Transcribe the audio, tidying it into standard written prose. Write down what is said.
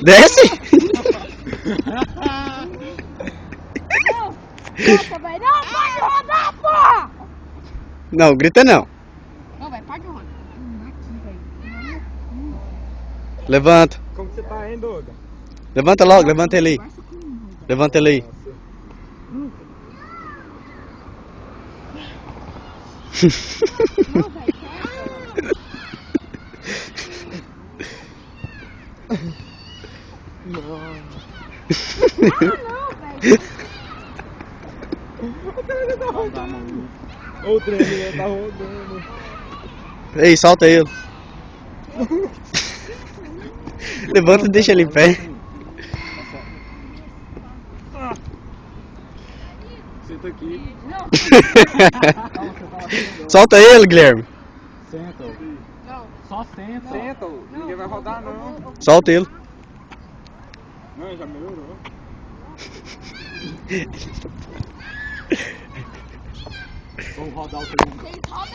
Desce? Nossa, velho, não pode rodar, porra! Não, grita não. Não, velho, pode rodar. Aqui, velho. Levanta. Como você tá, hein, Doga? Levanta logo, levanta ele aí. Levanta ele aí. Não, velho, Não, velho. o trem tá rodando. O trem tá rodando. Ei, solta ele. Levanta e deixa ele em pé. Senta aqui. Solta ele, Guilherme. Senta. Não. Só senta. Senta. Ninguém vai rodar, não. Solta ele. Não, já melhorou. Vamos rodar o trem. Vocês rodam